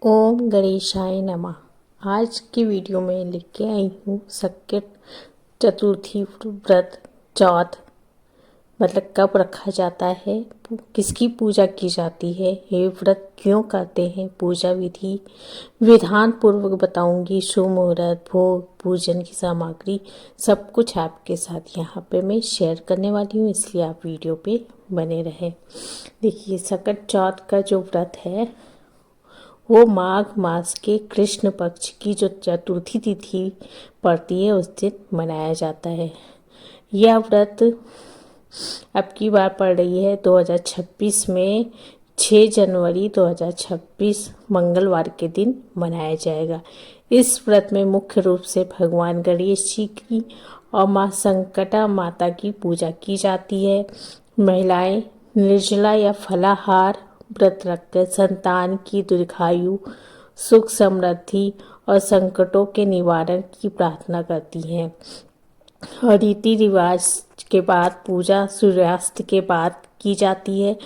ओम गणेशाय नमः। आज की वीडियो में लेके आई हूँ संकट चतुर्थी व्रत चौथ मतलब कब रखा जाता है, किसकी पूजा की जाती है, ये व्रत क्यों करते हैं, पूजा विधि विधान पूर्वक बताऊंगी। शुभ मुहूर्त, भोग, पूजन की सामग्री सब कुछ आपके साथ यहाँ पे मैं शेयर करने वाली हूँ, इसलिए आप वीडियो पे बने रहें। देखिए, संकट चौथ का जो व्रत है वो माघ मास के कृष्ण पक्ष की जो चतुर्थी तिथि पड़ती है उस दिन मनाया जाता है। यह व्रत अब की बार पड़ रही है 2026 में 6 जनवरी 2026 मंगलवार के दिन मनाया जाएगा। इस व्रत में मुख्य रूप से भगवान गणेश जी की और माँ संकटा माता की पूजा की जाती है। महिलाएं निर्जला या फलाहार व्रत रखकर संतान की दीर्घायु, सुख समृद्धि और संकटों के निवारण की प्रार्थना करती हैं। और रीति रिवाज के बाद पूजा सूर्यास्त के बाद की जाती है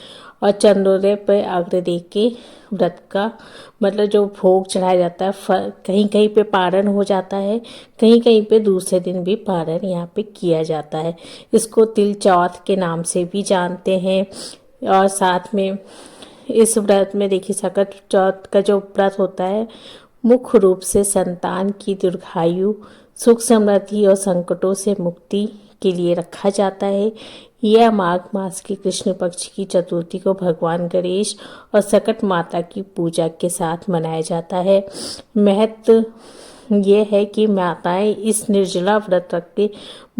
और चंद्रोदय पर अर्घ्य दे के व्रत का मतलब जो भोग चढ़ाया जाता है, कहीं कहीं पे पारण हो जाता है, कहीं कहीं पे दूसरे दिन भी पारण यहाँ पे किया जाता है। इसको तिल चौथ के नाम से भी जानते हैं। और साथ में इस व्रत में देखिए, संकट चौथ का जो व्रत होता है मुख्य रूप से संतान की दीर्घायु, सुख समृद्धि और संकटों से मुक्ति के लिए रखा जाता है। यह माघ मास की कृष्ण पक्ष की चतुर्थी को भगवान गणेश और संकट माता की पूजा के साथ मनाया जाता है। महत्व ये है कि माताएं इस निर्जला व्रत रख के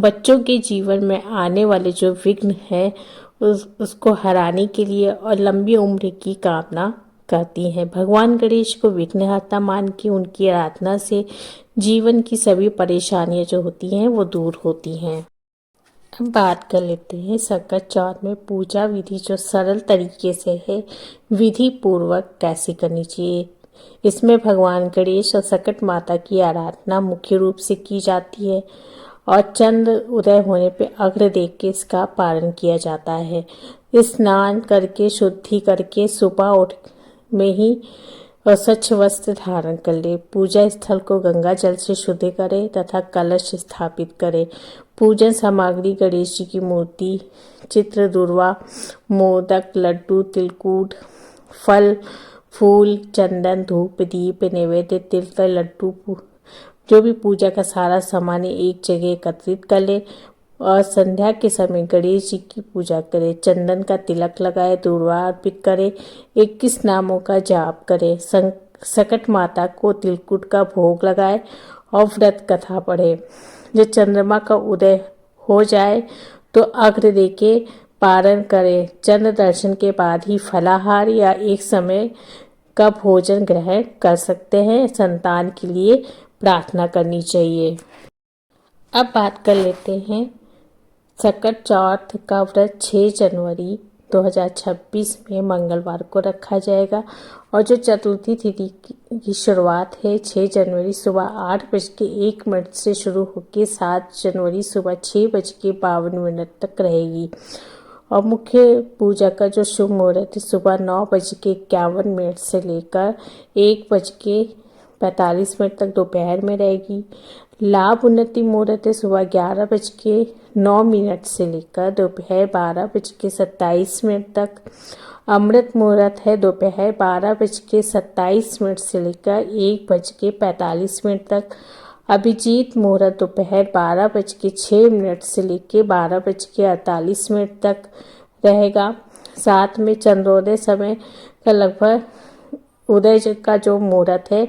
बच्चों के जीवन में आने वाले जो विघ्न है उसको हराने के लिए और लंबी उम्र की कामना करती हैं। भगवान गणेश को विघ्नहर्ता मान के उनकी आराधना से जीवन की सभी परेशानियां जो होती हैं वो दूर होती हैं। अब बात कर लेते हैं संकट चौथ में पूजा विधि जो सरल तरीके से है, विधि पूर्वक कैसे करनी चाहिए। इसमें भगवान गणेश और संकट माता की आराधना मुख्य रूप से की जाती है और चंद्र उदय होने पे अर्घ्य देके के इसका पारण किया जाता है। स्नान करके शुद्धि करके सुबह उठ में ही स्वच्छ वस्त्र धारण कर ले। पूजा स्थल को गंगा जल से शुद्ध करे तथा कलश स्थापित करे। पूजन सामग्री गणेश जी की मूर्ति, चित्र, दुर्वा, मोदक, लड्डू, तिलकूट, फल, फूल, चंदन, धूप, दीप, नैवेद्य, तिल का लड्डू, जो भी पूजा का सारा सामान एक जगह एकत्रित कर ले और संध्या के समय गणेश जी की पूजा करे। चंदन का तिलक लगाए, दुर्वा अर्पित करे, 21 नामों का जाप करे, संकट माता को तिलकुट का भोग लगाए और व्रत कथा पढ़े। जब चंद्रमा का उदय हो जाए तो अर्घ्य देके पारण करे। चंद्र दर्शन के बाद ही फलाहार या एक समय का भोजन ग्रहण कर सकते हैं। संतान के लिए प्रार्थना करनी चाहिए। अब बात कर लेते हैं संकट चौथ का व्रत 6 जनवरी 2026 में मंगलवार को रखा जाएगा और जो चतुर्थी तिथि की शुरुआत है 6 जनवरी सुबह 8:01 से शुरू होकर 7 जनवरी सुबह 6:52 तक रहेगी। और मुख्य पूजा का जो शुभ मुहूर्त है सुबह 9:51 से लेकर 1:45 तक दोपहर में रहेगी। लाभ उन्नति मुहूर्त है सुबह 11:09 से लेकर दोपहर 12:27 तक। अमृत मुहूर्त है दोपहर 12:27 से लेकर 1:45 तक। अभिजीत मुहूर्त दोपहर 12:06 से लेकर 12:48 तक रहेगा। साथ में चंद्रोदय समय का लगभग उदय का जो मुहूर्त है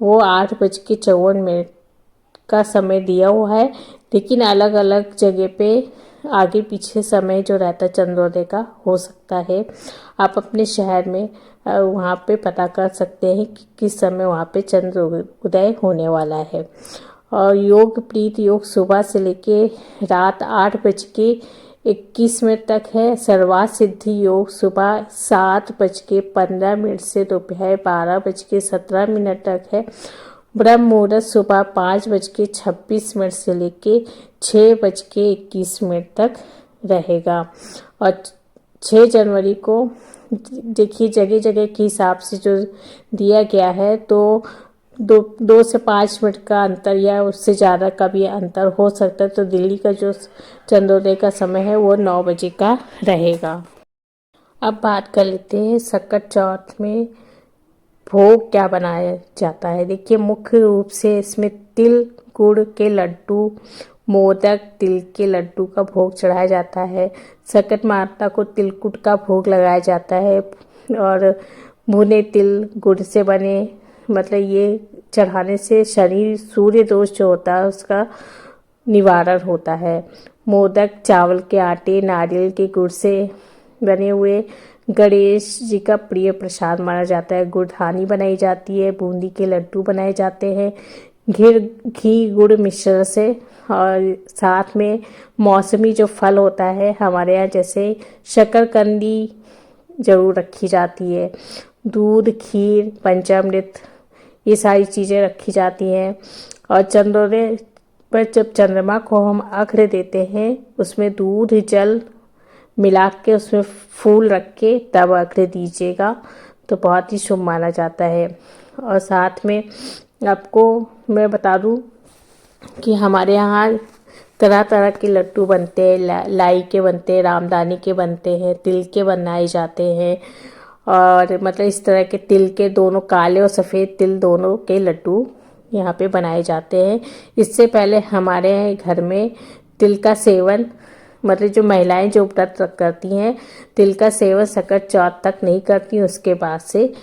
वो 8:54 का समय दिया हुआ है, लेकिन अलग अलग जगह पे आगे पीछे समय जो रहता है चंद्रोदय का हो सकता है। आप अपने शहर में वहाँ पे पता कर सकते हैं कि किस समय वहाँ पे चंद्र उदय होने वाला है। और योग प्रीत योग सुबह से लेके रात 8:21 तक है। सर्वार्थ सिद्धि योग सुबह 7:15 से दोपहर 12:17 तक है। ब्रह्म मुहूर्त सुबह 5:26 से लेके 6:21 तक रहेगा। और 6 जनवरी को देखिए जगह जगह के हिसाब से जो दिया गया है, तो 2 से 5 मिनट का अंतर या उससे ज़्यादा का भी अंतर हो सकता है। तो दिल्ली का जो चंद्रोदय का समय है वो 9 बजे का रहेगा। अब बात कर लेते हैं सकट चौथ में भोग क्या बनाया जाता है। देखिए मुख्य रूप से इसमें तिल गुड़ के लड्डू, मोदक, तिल के लड्डू का भोग चढ़ाया जाता है। सकट माता को तिलकुट का भोग लगाया जाता है और भुने तिल गुड़ से बने, मतलब ये चढ़ाने से शनि सूर्य दोष जो होता है उसका निवारण होता है। मोदक चावल के आटे, नारियल के गुड़ से बने हुए गणेश जी का प्रिय प्रसाद माना जाता है। गुड़धानी बनाई जाती है, बूंदी के लड्डू बनाए जाते हैं घी गुड़ मिश्रण से, और साथ में मौसमी जो फल होता है हमारे यहाँ, जैसे शकरकंदी जरूर रखी जाती है। दूध, खीर, पंचामृत, ये सारी चीज़ें रखी जाती हैं। और चंद्रोदय पर जब चंद्रमा को हम अर्घ्य देते हैं, उसमें दूध जल मिला के उसमें फूल रख के तब अर्घ्य दीजिएगा, तो बहुत ही शुभ माना जाता है। और साथ में आपको मैं बता दूं कि हमारे यहाँ तरह तरह के लड्डू बनते हैं, लाई के बनते हैं, रामदानी के बनते हैं, तिल के बनाए जाते हैं, और मतलब इस तरह के तिल के दोनों, काले और सफ़ेद तिल दोनों के लड्डू यहाँ पे बनाए जाते हैं। इससे पहले हमारे घर में तिल का सेवन, मतलब जो महिलाएं जो व्रत करती हैं तिल का सेवन सकट चौथ तक नहीं करती, उसके बाद से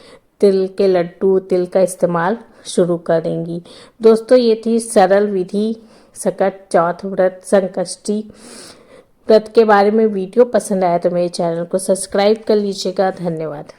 तिल के लड्डू, तिल का इस्तेमाल शुरू करेंगी। दोस्तों ये थी सरल विधि सकट चौथ व्रत, संकष्टी व्रत के बारे में। वीडियो पसंद आया तो मेरे चैनल को सब्सक्राइब कर लीजिएगा। धन्यवाद।